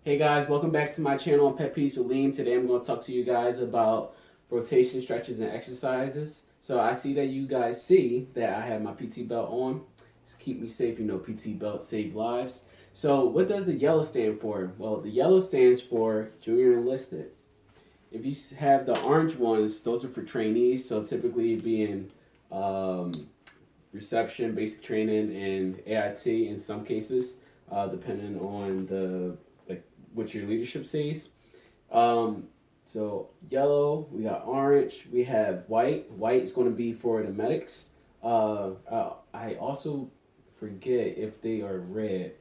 Hey guys, welcome back to my channel on Pet Peace with Liam. Today I'm going to talk to you guys about rotation stretches and exercises. So I see that you guys see that I have my PT belt on. Just keep me safe, you know, PT belts save lives. So what does the yellow stand for? Well, the yellow stands for junior enlisted. If you have the orange ones, those are for trainees. So typically it'd be in reception, basic training, and AIT in some cases, depending on what your leadership sees. So yellow, we got orange, we have white. White is going to be for the medics. I also forget if they are red,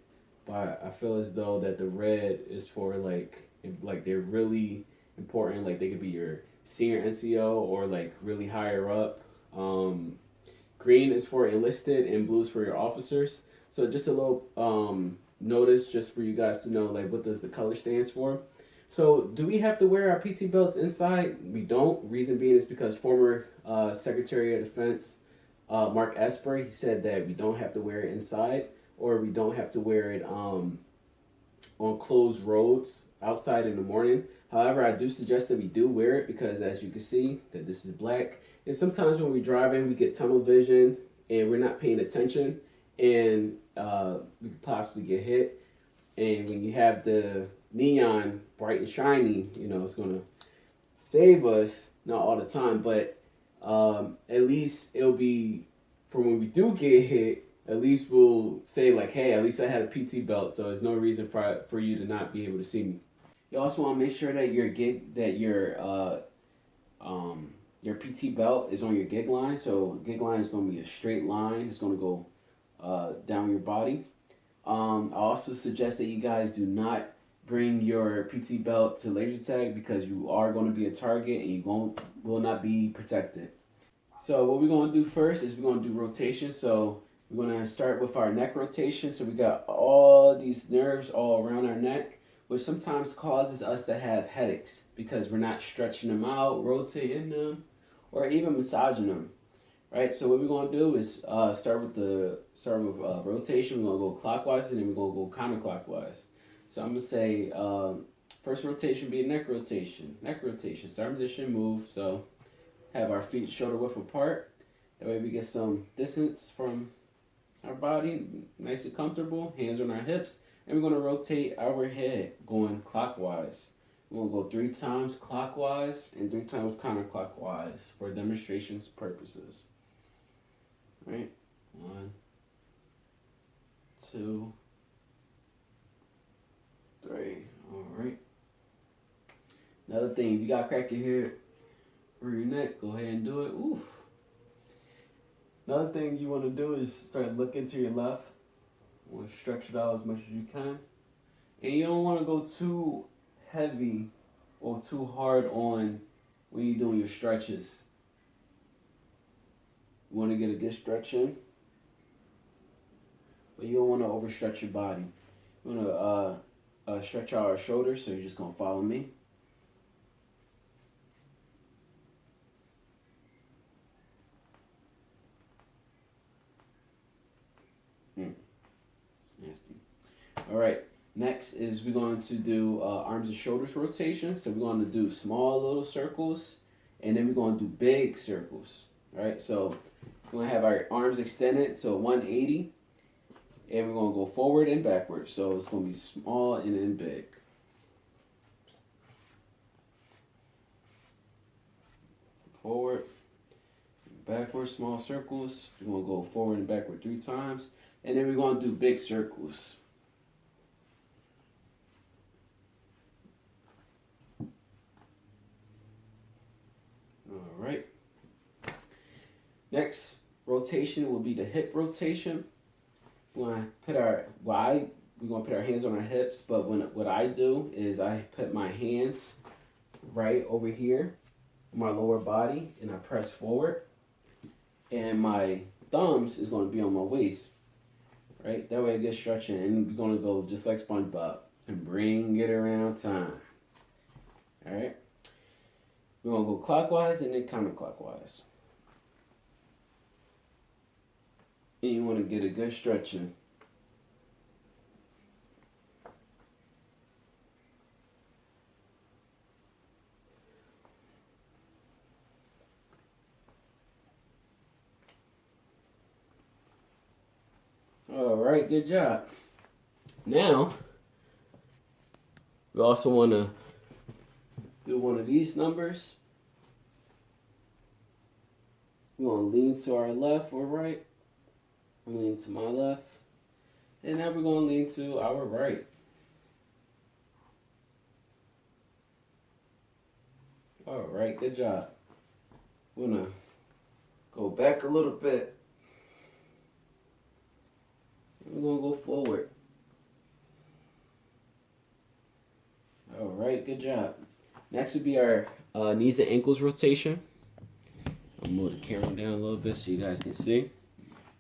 but I feel as though that the red is for if they're really important, like they could be your senior NCO or like really higher up. Green is for enlisted and blue is for your officers. So just a little notice just for you guys to know, like, what does the color stands for. So do we have to wear our PT belts inside? We don't. Reason being is because former Secretary of Defense Mark Esper, he said that we don't have to wear it inside, or we don't have to wear it on closed roads outside in the morning. However, I do suggest that we do wear it because, as you can see, that this is black. And sometimes when we're driving, we get tunnel vision and we're not paying attention, and we could possibly get hit. And when you have the neon bright and shiny, you know, it's gonna save us. Not all the time, but at least it'll be for when we do get hit. At least we'll say like, hey, at least I had a PT belt, so there's no reason for you to not be able to see me. You also want to make sure that your PT belt is on your gig line. So gig line is going to be a straight line. It's going to go down your body. I also suggest that you guys do not bring your PT belt to laser tag because you are going to be a target and you will not be protected. So what we're going to do first is we're going to do rotation. So we're going to start with our neck rotation. So we got all these nerves all around our neck, which sometimes causes us to have headaches because we're not stretching them out, rotating them, or even massaging them. Right, so what we're going to do is start with rotation. We're going to go clockwise, and then we're going to go counterclockwise. So I'm going to say first rotation be a neck rotation. Neck rotation, start position, move. So have our feet shoulder width apart. That way we get some distance from our body, nice and comfortable. Hands on our hips, and we're going to rotate our head going clockwise. We're going to go 3 times clockwise and 3 times counterclockwise for demonstrations purposes. Right, 1, 2, 3. All right. Another thing, if you got crack your head or your neck, go ahead and do it. Oof. Another thing you want to do is start looking to your left. You want to stretch it out as much as you can, and you don't want to go too heavy or too hard on when you're doing your stretches. You want to get a good stretch in, but you don't want to overstretch your body. You want to stretch out our shoulders, so you're just going to follow me. It's nasty. All right, next is we're going to do arms and shoulders rotation. So we're going to do small little circles, and then we're going to do big circles. All right, so we're going to have our arms extended, so 180, and we're going to go forward and backward. So it's going to be small and then big. Forward, backward, small circles. We're going to go forward and backward 3 times, and then we're going to do big circles. All right. Next rotation will be the hip rotation. We're gonna put our hands on our hips, but what I do is I put my hands right over here on my lower body and I press forward, and my thumbs is going to be on my waist. Right, that way I get stretching, and we're going to go just like SpongeBob and bring it around time. All right, we're going to go clockwise and then counterclockwise. And you want to get a good stretch in. right, good job. Now, we also want to do one of these numbers. We want to lean to our left or right. I'm leaning to my left. And now we're going to lean to our right. All right, good job. We're going to go back a little bit. We're going to go forward. All right, good job. Next would be our knees and ankles rotation. I'll move the camera down a little bit so you guys can see.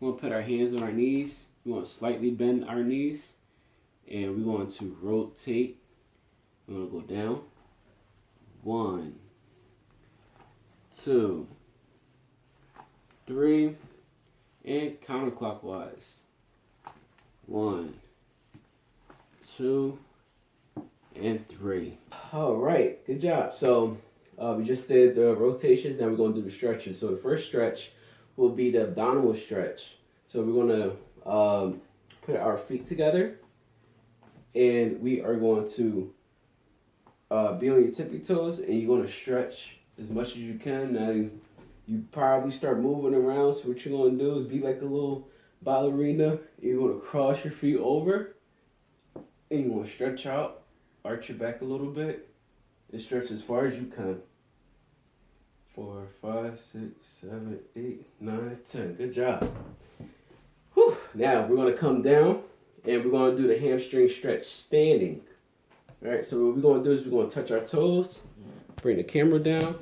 We want to put our hands on our knees. We want to slightly bend our knees. And we want to rotate. We want to go down. 1, 2, 3. And counterclockwise. 1, 2, and 3. All right, good job. So we just did the rotations. Now we're going to do the stretches. So the first stretch will be the abdominal stretch. So we're going to put our feet together, and we are going to be on your tippy toes, and you're going to stretch as much as you can. Now you probably start moving around. So what you're going to do is be like a little ballerina. You're going to cross your feet over, and you want to stretch out, arch your back a little bit, and stretch as far as you can. 4, 5, 6, 7, 8, 9, 10. Good job. Whew. Now we're going to come down, and we're going to do the hamstring stretch standing. All right, so what we're going to do is we're going to touch our toes, bring the camera down.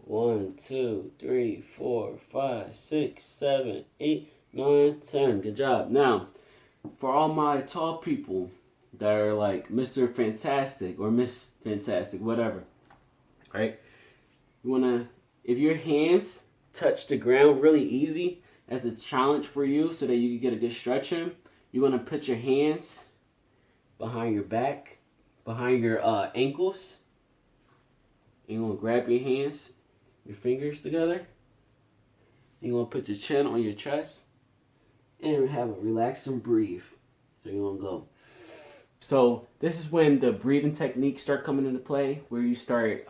One, 2, 3, 4, 5, 6, 7, 8, 9, 10. Good job. Now, for all my tall people that are like Mr. Fantastic or Miss Fantastic, whatever, right? You want to, if your hands touch the ground really easy, as a challenge for you so that you can get a good stretch in, you're going to put your hands behind your back, behind your ankles. You're going to grab your hands, your fingers together. You're going to put your chin on your chest and have a relax and breathe. So you're going to go. So this is when the breathing techniques start coming into play, where you start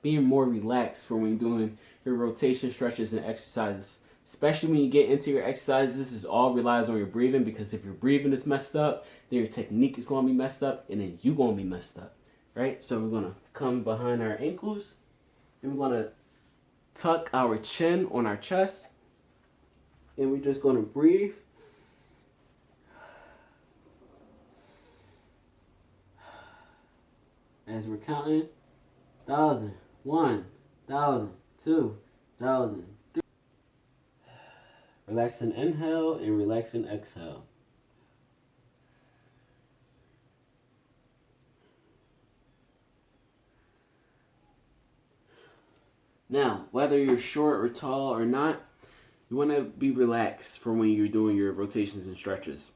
being more relaxed for when you're doing your rotation stretches and exercises. Especially when you get into your exercises, this is all relies on your breathing, because if your breathing is messed up, then your technique is going to be messed up, and then you're going to be messed up, right? So we're going to come behind our ankles, and we're going to tuck our chin on our chest, and we're just going to breathe. As we're counting, 1,000, 1,000, 2,000. Relax and inhale and relax and exhale. Now, whether you're short or tall or not, you want to be relaxed for when you're doing your rotations and stretches,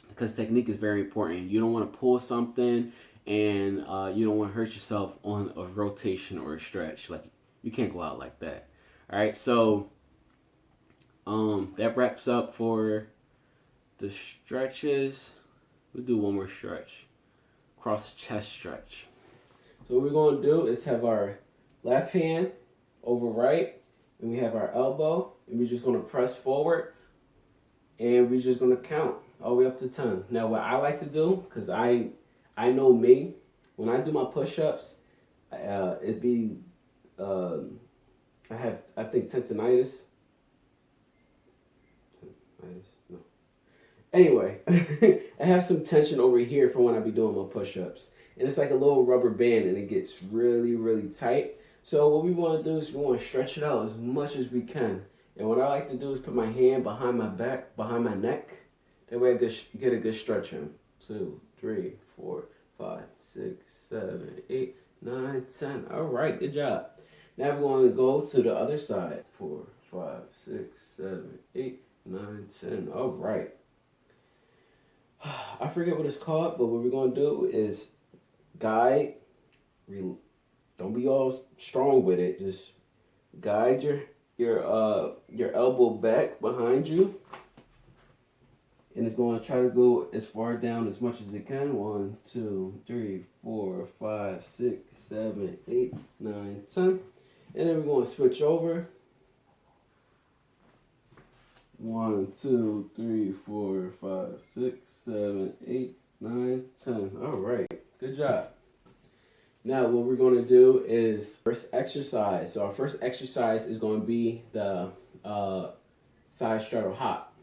because technique is very important. You don't want to pull something, and you don't want to hurt yourself on a rotation or a stretch. Like, you can't go out like that. All right, so that wraps up for the stretches. We'll do one more stretch. Cross the chest stretch. So what we're going to do is have our left hand over right, and we have our elbow, and we're just going to press forward, and we're just going to count all the way up to 10. Now what I like to do, because I know me, when I do my push-ups, it'd be, I think tendinitis. No. Anyway, I have some tension over here from when I be doing my push-ups. And it's like a little rubber band, and it gets really, really tight. So what we want to do is we want to stretch it out as much as we can. And what I like to do is put my hand behind my back, behind my neck. That way I get a good stretch in. 2, 3, 4, 5, 6, 7, 8, 9, 10. All right, good job. Now we're going to go to the other side. 4, 5, 6, 7, 8, 9, 10. All right. I forget what it's called, but what we're going to do is guide. Don't be all strong with it. Just Guide your elbow back behind you, and it's going to try to go as far down as much as it can. 1, 2, 3, 4, 5, 6, 7, 8, 9, 10. And then we're going to switch over. 1, 2, 3, 4, 5, 6, 7, 8, 9, 10. All right, good job. Now what we're going to do is first exercise. So our first exercise is going to be the side straddle hop.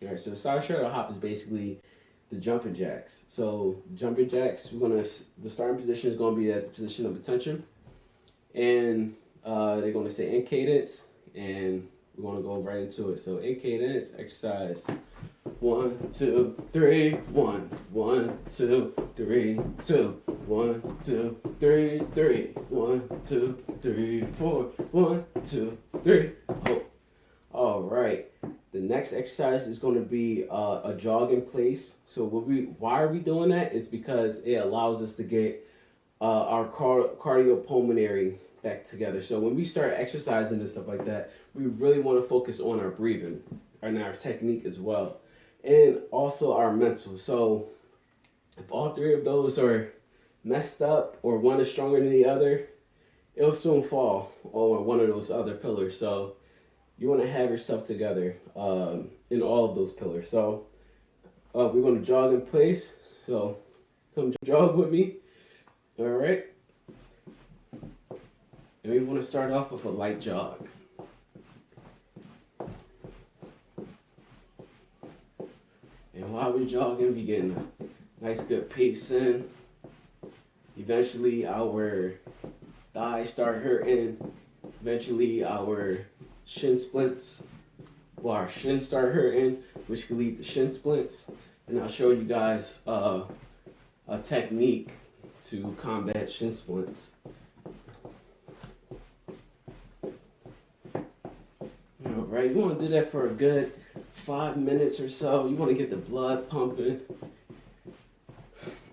All right, so the side straddle hop is basically the jumping jacks. So jumping jacks, the starting position is going to be at the position of attention, and they're going to say in cadence, and we're going to go right into it. So in cadence, exercise 1, 2, 3, 1, 1, 2, 3, 2, 1, 2, 3, 3, 1, 2, 3, 4, 1, 2, 3. Oh, all right. The next exercise is going to be a jog in place. So why are we doing that? It's because it allows us to get our cardiopulmonary back together. So when we start exercising and stuff like that, we really want to focus on our breathing and our technique as well, and also our mental. So if all three of those are messed up or one is stronger than the other, it'll soon fall on one of those other pillars. So you want to have yourself together in all of those pillars. So we're going to jog in place. So come jog with me. All right. And we want to start off with a light jog. And while we're jogging, we getting a nice good pace in. Eventually our thighs start hurting. Eventually our shin splints, our shins start hurting, which can lead to shin splints. And I'll show you guys a technique to combat shin splints. All right, you want to do that for a good 5 minutes or so. You want to get the blood pumping,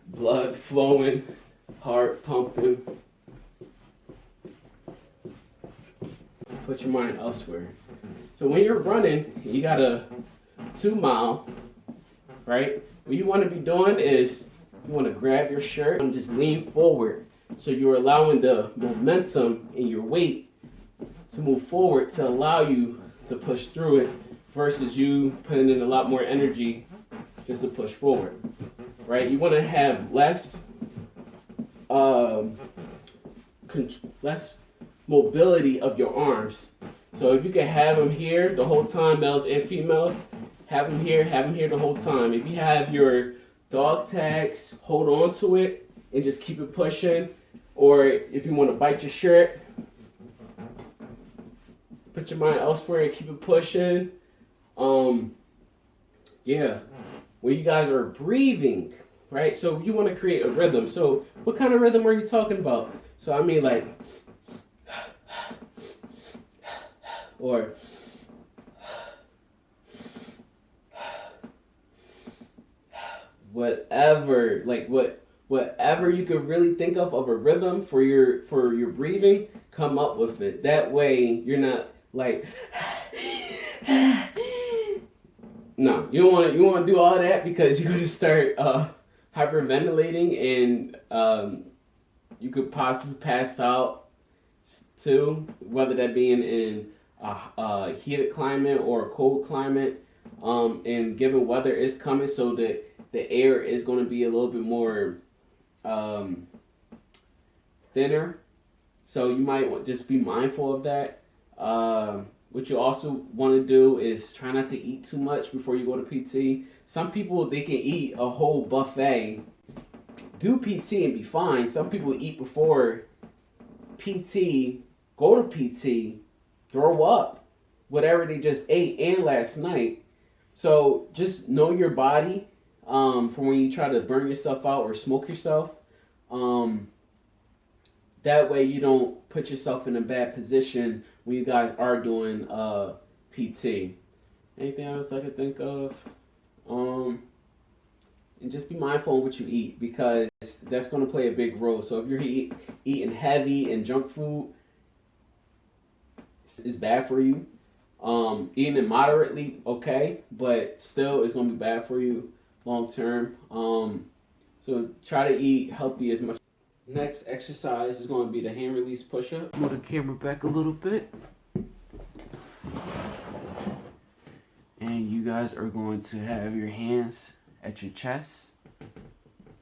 blood flowing, heart pumping. Put your mind elsewhere. So when you're running, you got a 2 mile, right? What you want to be doing is you want to grab your shirt and just lean forward. So you're allowing the momentum in your weight to move forward to allow you to push through it versus you putting in a lot more energy just to push forward, right? You want to have less mobility of your arms. So if you can have them here the whole time, males and females, have them here the whole time. If you have your dog tags, hold on to it and just keep it pushing. Or if you want to bite your shirt, put your mind elsewhere and keep it pushing. Yeah, when you guys are breathing, right? So you want to create a rhythm. So what kind of rhythm are you talking about? So I mean like, or whatever, like whatever you could really think of a rhythm for your breathing, come up with it. That way you're not like no, you don't want to do all that, because you're going to start hyperventilating, and you could possibly pass out too, whether that being in a heated climate or a cold climate, and given weather is coming, so that the air is going to be a little bit more thinner, so you might just be mindful of that. What you also want to do is try not to eat too much before you go to PT. Some people, they can eat a whole buffet, do PT and be fine. Some people eat before PT, go to PT, throw up whatever they just ate and last night. So just know your body for when you try to burn yourself out or smoke yourself. That way you don't put yourself in a bad position when you guys are doing PT. Anything else I could think of? And just be mindful of what you eat, because that's going to play a big role. So if you're eating heavy and junk food, is bad for you. Eating it moderately, okay, but still it's gonna be bad for you long term. So try to eat healthy as much. Next exercise is going to be the hand release push up. Move the camera back a little bit. And you guys are going to have your hands at your chest.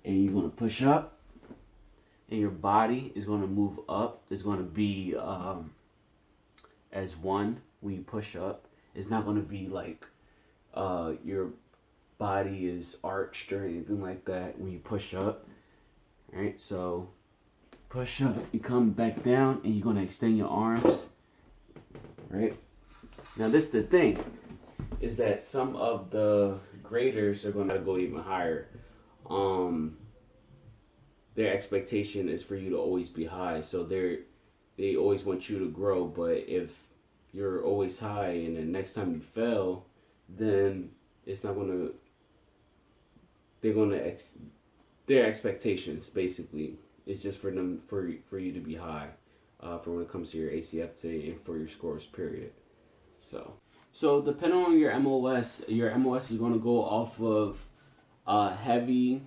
And you're going to push up. And your body is going to move up. It's going to be as one when you push up. It's not going to be like your body is arched or anything like that when you push up. All right, so push up, you come back down, and you're gonna extend your arms. Right now, this is the thing, is that some of the graders are gonna go even higher. Their expectation is for you to always be high, so they always want you to grow. But if you're always high, and the next time you fail, then it's not gonna. Their expectations basically is just for them for you to be high, for when it comes to your ACFT and for your scores, period. So depending on your MOS is going to go off of heavy,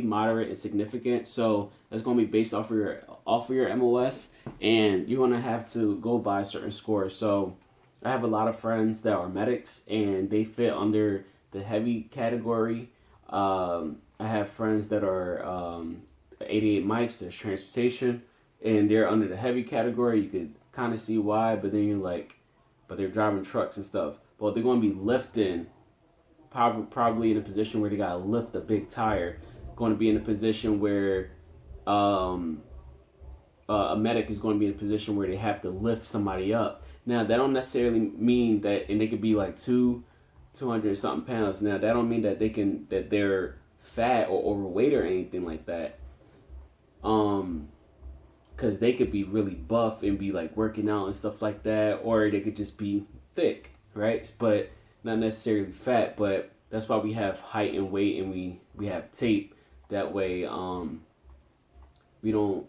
moderate, and significant. So that's going to be based off of your MOS, and you're going to have to go by certain scores. So I have a lot of friends that are medics, and they fit under the heavy category. I have friends that are 88 mics, there's transportation, and they're under the heavy category. You could kind of see why, but then you're like, but they're driving trucks and stuff. But they're going to be lifting, probably in a position where they got to lift a big tire. Going to be in a position where a medic is going to be in a position where they have to lift somebody up. Now, that don't necessarily mean that, and they could be like 200 something pounds. Now that don't mean that they're fat or overweight or anything like that. Because they could be really buff and be like working out and stuff like that, or they could just be thick, right? But not necessarily fat. But that's why we have height and weight, and we have tape. That way, we don't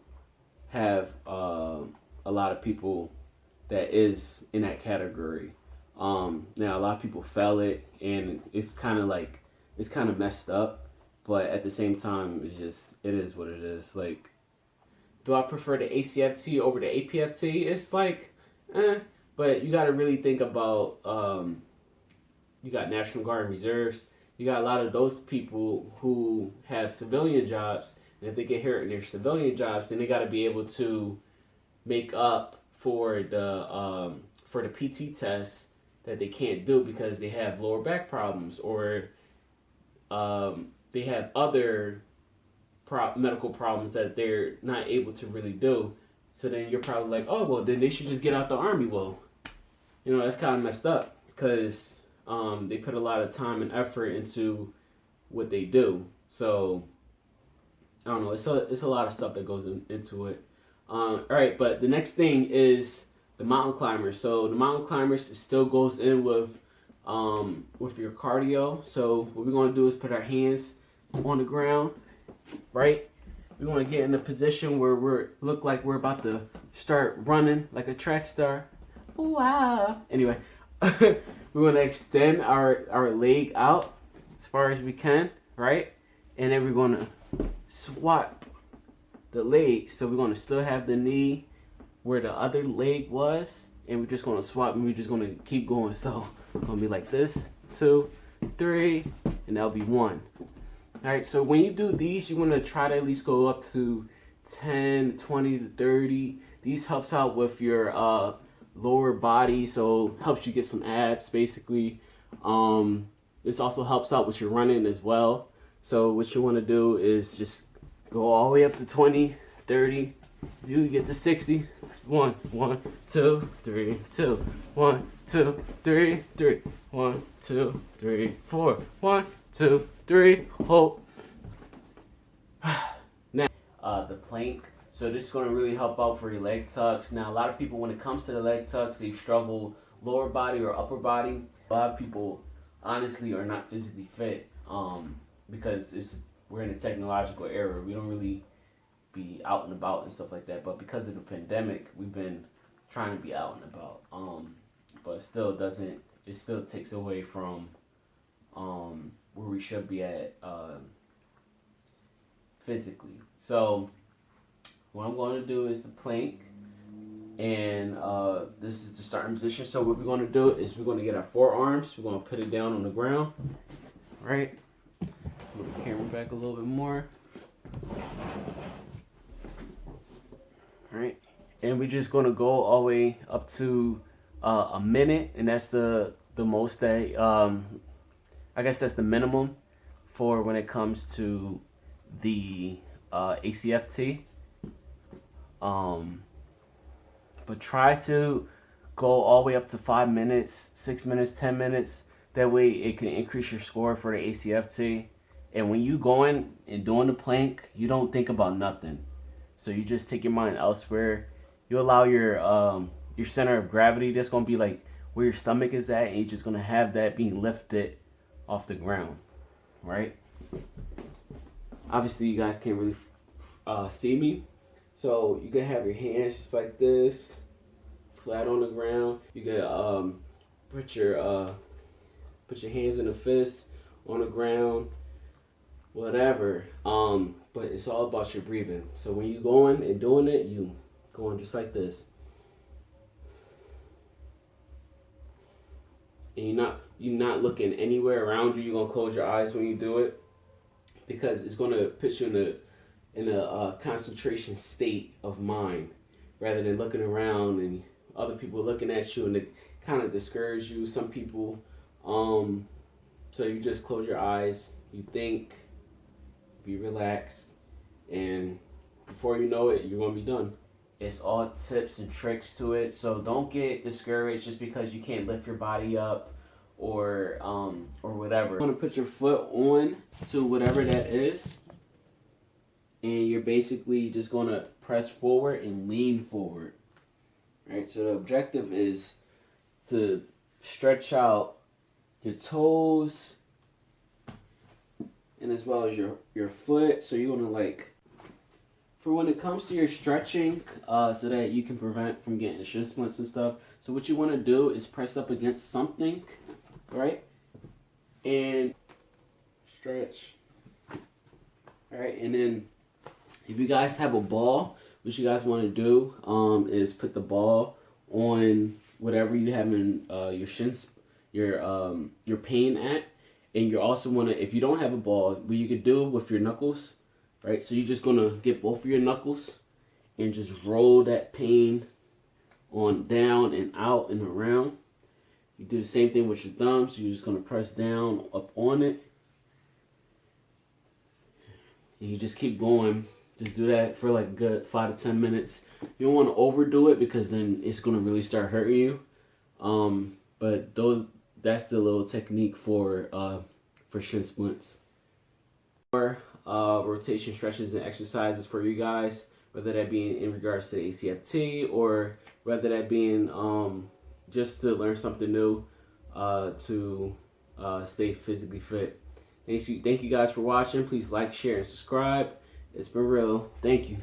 have a lot of people that is in that category. Now a lot of people fail it, and it's kind of messed up, but at the same time, it is what it is. Like, do I prefer the ACFT over the APFT? It's like, but you got to really think about, you got National Guard and Reserves. You got a lot of those people who have civilian jobs, and if they get hurt in their civilian jobs, then they got to be able to make up for the PT test that they can't do because they have lower back problems, or they have other medical problems that they're not able to really do. So then you're probably like, oh, well, then they should just get out the Army. Well, that's kind of messed up, because they put a lot of time and effort into what they do. So I don't know. It's a lot of stuff that goes into it. All right, but the next thing is the mountain climbers. So the mountain climbers still goes in with your cardio. So what we're going to do is put our hands on the ground, right? We want to get in a position where look like we're about to start running like a track star. Wow. Anyway, we want to extend our leg out as far as we can, right? And then we're going to swap the leg. So we're going to still have the knee where the other leg was, and we're just going to swap, and we're just going to keep going. So it's going to be like this, 2, 3, and that'll be 1. All right, so when you do these, you want to try to at least go up to 10, 20 to 30. These helps out with your lower body, so helps you get some abs, basically. This also helps out with your running as well. So what you want to do is just go all the way up to 20, 30. If you get to 60, 1, 1, 2, 3, 2, 1, 2, 3, 3, 1, 2, 3, 4, 1, 2, 3, hold. Now, the plank. So this is going to really help out for your leg tucks. Now, a lot of people, when it comes to the leg tucks, they struggle lower body or upper body. A lot of people, honestly, are not physically fit because we're in a technological era. We don't really be out and about and stuff like that. But because of the pandemic, we've been trying to be out and about. But it still takes away from where we should be at physically. So what I'm going to do is the plank, and this is the starting position. So what we're going to do is we're going to get our forearms, we're going to put it down on the ground, right? Move the camera back a little bit more. All right, and we're just going to go all the way up to a minute, and that's the most that I guess that's the minimum for when it comes to the ACFT. But try to go all the way up to 5 minutes, 6 minutes, 10 minutes. That way it can increase your score for the ACFT. And when you going and doing the plank, you don't think about nothing. So you just take your mind elsewhere. You allow your center of gravity that's gonna be like where your stomach is at, and you're just gonna have that being lifted off the ground, right? Obviously, you guys can't really see me, so you can have your hands just like this, flat on the ground. You can put your hands in a fist on the ground, whatever. But it's all about your breathing. So when you going and doing it, you going just like this. And you're not looking anywhere around you. You're gonna close your eyes when you do it, because it's gonna put you in a concentration state of mind, rather than looking around and other people looking at you, and it kind of discourages you. Some people, so you just close your eyes, you think, be relaxed, and before you know it, you're gonna be done. It's all tips and tricks to it, so don't get discouraged just because you can't lift your body up or whatever. You're gonna put your foot on to whatever that is, and you're basically just gonna press forward and lean forward. Right, so the objective is to stretch out your toes and as well as your foot. So you're gonna like, for when it comes to your stretching, so that you can prevent from getting shin splints and stuff. So what you want to do is press up against something, right? And stretch. All right, and then if you guys have a ball, what you guys want to do is put the ball on whatever you have in your pain at, and you also want to, if you don't have a ball, what you could do with your knuckles, right? So you're just gonna get both of your knuckles and just roll that pain on down and out and around. You do the same thing with your thumbs. So you're just gonna press down up on it, and you just keep going. Just do that for like a good 5 to 10 minutes. You don't want to overdo it, because then it's gonna really start hurting you. But that's the little technique for shin splints. Rotation stretches and exercises for you guys, whether that be in regards to the ACFT or whether that being just to learn something new to stay physically fit. Thank you guys for watching. Please like, share, and subscribe. It's been real. Thank you.